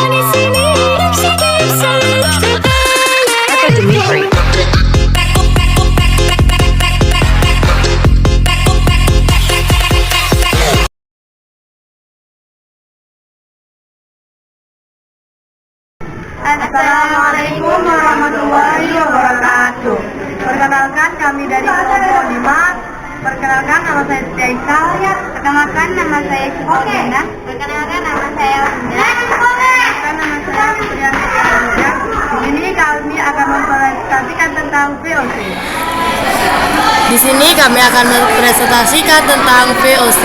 Assalamualaikum warahmatullahi wabarakatuh. Perkenalkan, kami dari kelompok 5. Perkenalkan, nama saya Siti Aisyah. Perkenalkan, nama saya Sifalina. Perkenalkan, nama saya Wanda. Perkenalkan, nama saya Fitriana. Di sini kami akan mempresentasikan tentang VOC. Di sini kami akan mempresentasikan tentang VOC.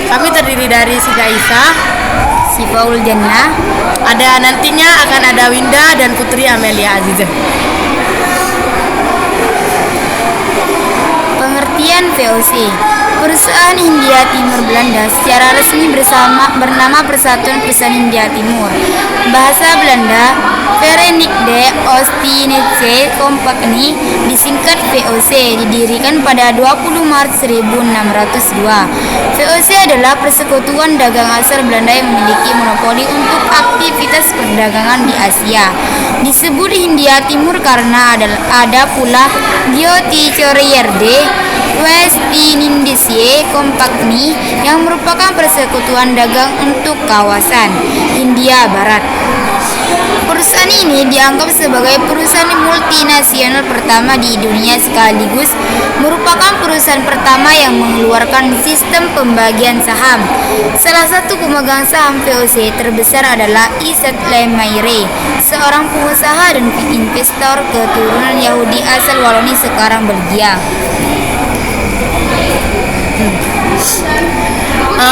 Kami terdiri dari Siti Aisyah, Sifaul Jannah. ada nantinya akan ada Winda dan Putri Amelia Azizah. Pengertian VOC. Perusahaan Hindia Timur Belanda secara resmi bernama Persatuan Perusahaan Hindia Timur. Bahasa Belanda, Verenigde Oostindische Compagnie, disingkat VOC, didirikan pada 20 Maret 1602. VOC adalah persekutuan dagang asal Belanda yang memiliki monopoli untuk aktivitas perdagangan di Asia. Disebut Hindia Timur karena ada pula Göttingen West-Indische Compagnie yang merupakan persekutuan dagang untuk kawasan Hindia Barat. Perusahaan ini dianggap sebagai perusahaan multinasional pertama di dunia sekaligus merupakan perusahaan pertama yang mengeluarkan sistem pembagian saham. Salah satu pemegang saham VOC terbesar adalah Isaac Lemaire, seorang pengusaha dan investor keturunan Yahudi asal Wallonia sekarang Belgia.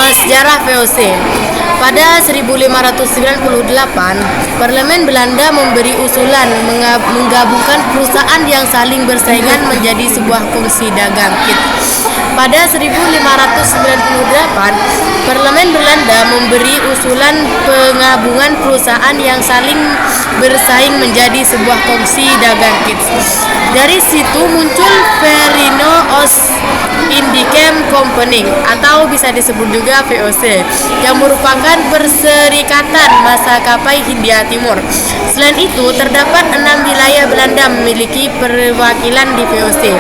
Sejarah VOC. Pada 1598, Parlemen Belanda memberi usulan menggabungkan perusahaan yang saling bersaingan menjadi sebuah kongsi dagang kit. Pada 1598, Parlemen Belanda memberi usulan penggabungan perusahaan yang saling bersaing menjadi sebuah kongsi dagang kit. Dari situ muncul Verenigde Oostindische Compagnie atau bisa disebut juga VOC, yang merupakan perserikatan maskapai Hindia Timur. Selain itu, terdapat 6 wilayah Belanda memiliki perwakilan di VOC.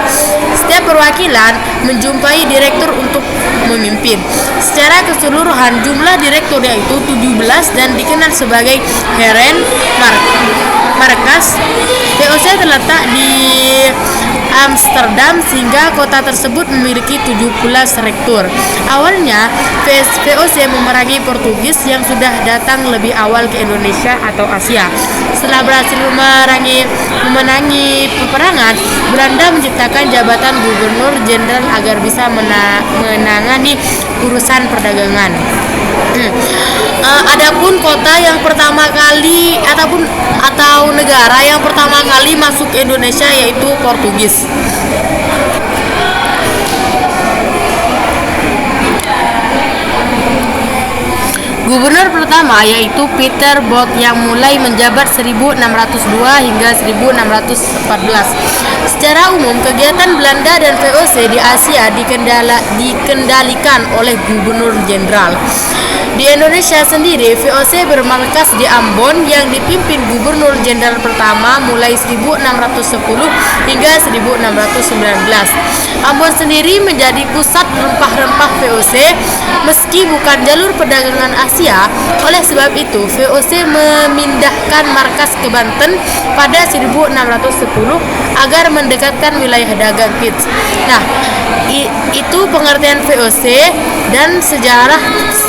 Setiap perwakilan menjumpai direktur untuk memimpin. Secara keseluruhan, jumlah direktur yaitu 17 dan dikenal sebagai Heren Markas. VOC terletak di Amsterdam sehingga kota tersebut memiliki 17 rektur. Awalnya VOC memerangi Portugis yang sudah datang lebih awal ke Indonesia atau Asia. Setelah berhasil memenangi peperangan, Belanda menciptakan jabatan Gubernur Jenderal agar bisa menangani urusan perdagangan. Adapun kota yang pertama kali atau negara yang pertama kali masuk ke Indonesia yaitu Portugis. Gubernur pertama yaitu Peter Both yang mulai menjabat 1602 hingga 1614. Secara umum, kegiatan Belanda dan VOC di Asia dikendalikan oleh Gubernur Jenderal. Di Indonesia sendiri, VOC bermarkas di Ambon yang dipimpin Gubernur Jenderal pertama mulai 1610 hingga 1619. Ambon sendiri menjadi pusat rempah-rempah VOC meski bukan jalur perdagangan Asia. Oleh sebab itu, VOC memindahkan markas ke Banten pada 1610 agar mendekatkan wilayah dagang kits. Nah, itu pengertian VOC dan sejarah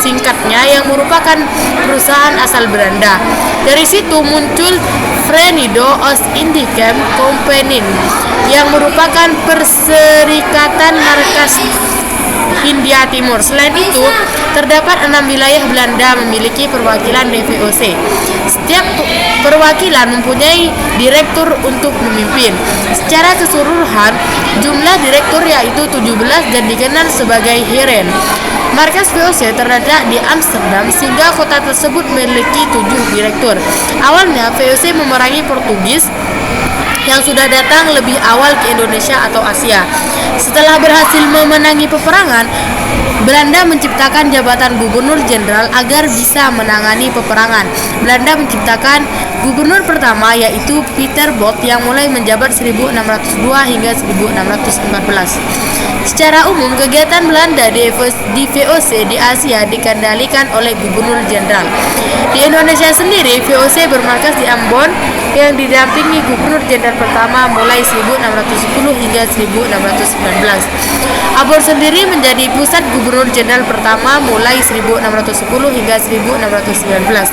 singkatnya yang merupakan perusahaan asal Belanda. Dari situ muncul Verenigde Oostindische Compagnie yang merupakan perserikatan markas Hindia Timur. Selain itu, terdapat 6 wilayah Belanda memiliki perwakilan di VOC. Setiap perwakilan mempunyai direktur untuk memimpin. Secara keseluruhan, jumlah direktur yaitu 17 dan dikenal sebagai Heren. Markas VOC terletak di Amsterdam sehingga kota tersebut memiliki 7 direktur. Awalnya VOC memerangi Portugis yang sudah datang lebih awal ke Indonesia atau Asia. Setelah berhasil memenangi peperangan, Belanda menciptakan jabatan Gubernur Jenderal agar bisa menangani peperangan. Belanda menciptakan gubernur pertama yaitu Pieter Both yang mulai menjabat 1602 hingga 1614. Secara umum, kegiatan Belanda di VOC di Asia dikendalikan oleh Gubernur Jenderal. Di Indonesia sendiri, VOC bermarkas di Ambon yang didampingi Gubernur Jenderal pertama mulai 1610 hingga 1619. Ambon sendiri menjadi pusat Gubernur Jenderal pertama mulai 1610 hingga 1619.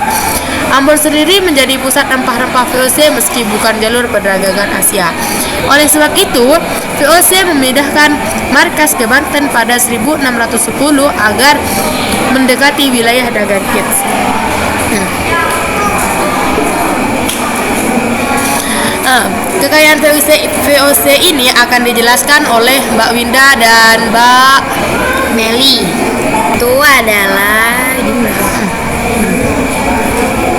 Ambon sendiri menjadi pusat rempah-rempah VOC meski bukan jalur perdagangan Asia. Oleh sebab itu, VOC memindahkan markas ke Banten pada 1610 agar mendekati wilayah dagang Kits. Kekayaan VOC ini akan dijelaskan oleh Mbak Winda dan Mbak Meli. Itu adalah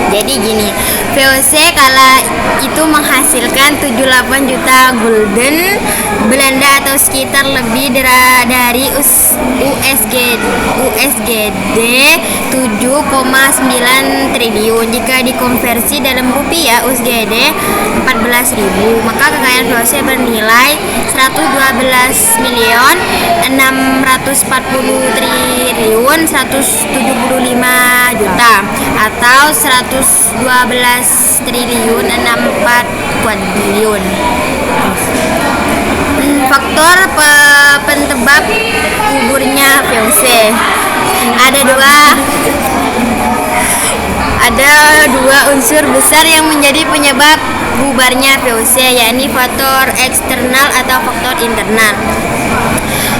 jadi gini, VOC kala itu menghasilkan 78 juta gulden Belanda atau sekitar lebih dari USGD 7,9 triliun. Jika dikonversi dalam rupiah USGD 14.000, maka kekayaan VOC bernilai 112 milion 640 triliun 175 juta atau 112 triliun 64 kuadriliun. Faktor pentebab guburnya VOC ada dua unsur besar yang menjadi penyebab bubarnya VOC, yakni faktor eksternal atau faktor internal.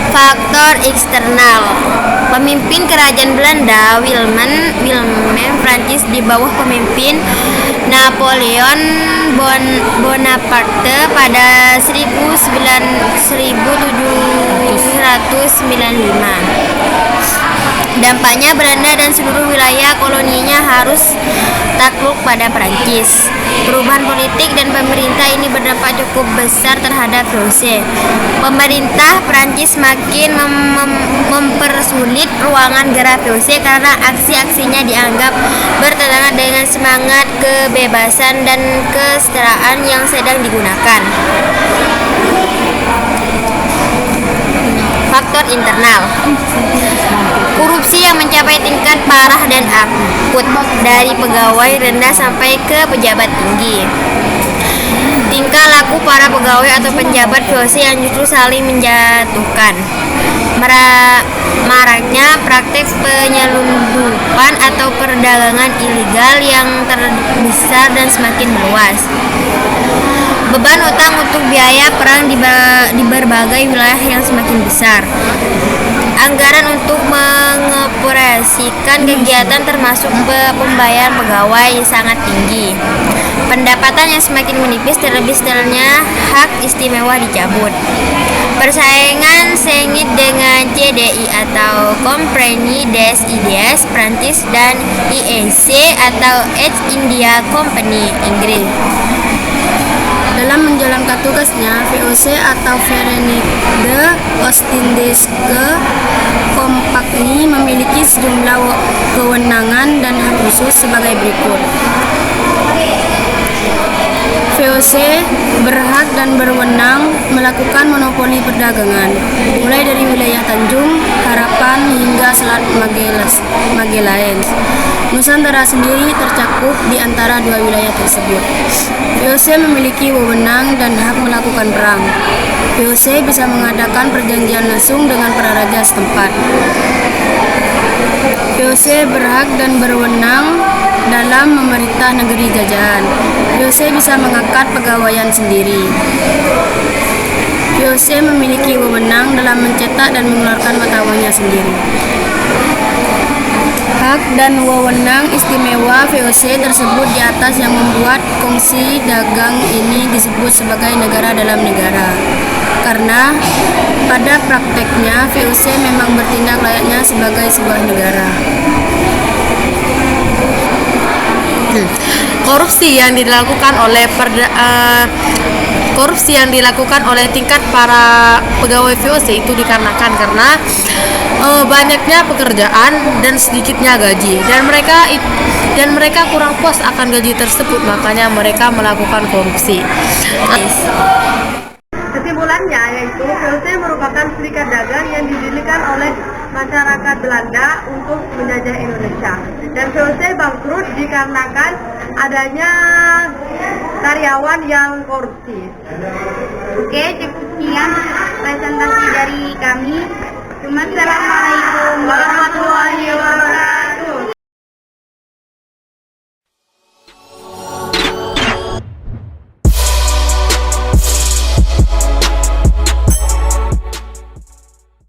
Faktor eksternal, pemimpin kerajaan Belanda Willem Prancis di bawah pemimpin Napoleon Bonaparte pada 1795. Dampaknya Belanda dan seluruh wilayah koloninya harus takluk pada Prancis. Perubahan politik dan pemerintah ini berdampak cukup besar terhadap VOC. Pemerintah Prancis makin mempersulit ruangan gerak VOC karena aksi-aksinya dianggap bertentangan dengan semangat kebebasan dan kesetaraan yang sedang digunakan. Faktor internal, korupsi yang mencapai tingkat parah dan akut dari pegawai rendah sampai ke pejabat tinggi. Tingkah laku para pegawai atau penjabat VOC yang justru saling menjatuhkan. Maraknya praktek penyelundupan atau perdagangan ilegal yang terbesar dan semakin meluas. Beban utang untuk biaya perang di berbagai wilayah yang semakin besar. Anggaran untuk mengoperasikan kegiatan termasuk pembayaran pegawai sangat tinggi. Pendapatan yang semakin menipis, terlebih setelahnya hak istimewa dicabut. Persaingan sengit dengan CDI atau Compagnie des Indes Prancis dan IEC atau East India Company Inggris. Dalam menjalankan tugasnya, VOC atau Verenigde Oostindische Compagnie memiliki sejumlah kewenangan dan hak khusus sebagai berikut. VOC berhak dan berwenang melakukan monopoli perdagangan, mulai dari wilayah Tanjung, Harapan hingga Selat Magellanes. Nusantara sendiri tercakup di antara dua wilayah tersebut. VOC memiliki wewenang dan hak melakukan perang. VOC bisa mengadakan perjanjian langsung dengan para raja setempat. VOC berhak dan berwenang dalam memerintah negeri jajahan. VOC bisa mengangkat pegawaian sendiri. VOC memiliki wewenang dalam mencetak dan mengeluarkan mata uangnya sendiri. Hak dan wewenang istimewa VOC tersebut di atas yang membuat kongsi dagang ini disebut sebagai negara dalam negara. Karena pada prakteknya VOC memang bertindak layaknya sebagai sebuah negara. Korupsi yang dilakukan oleh tingkat para pegawai VOC itu dikarenakan karena banyaknya pekerjaan dan sedikitnya gaji, dan mereka kurang puas akan gaji tersebut, makanya mereka melakukan korupsi. Kesimpulannya yaitu VOC merupakan serikat dagang yang didirikan oleh masyarakat Belanda untuk menjajah Indonesia, dan VOC bangkrut dikarenakan adanya karyawan yang korupsi. Oke, cukup sekian presentasi dari kami. Assalamualaikum warahmatullahi wabarakatuh.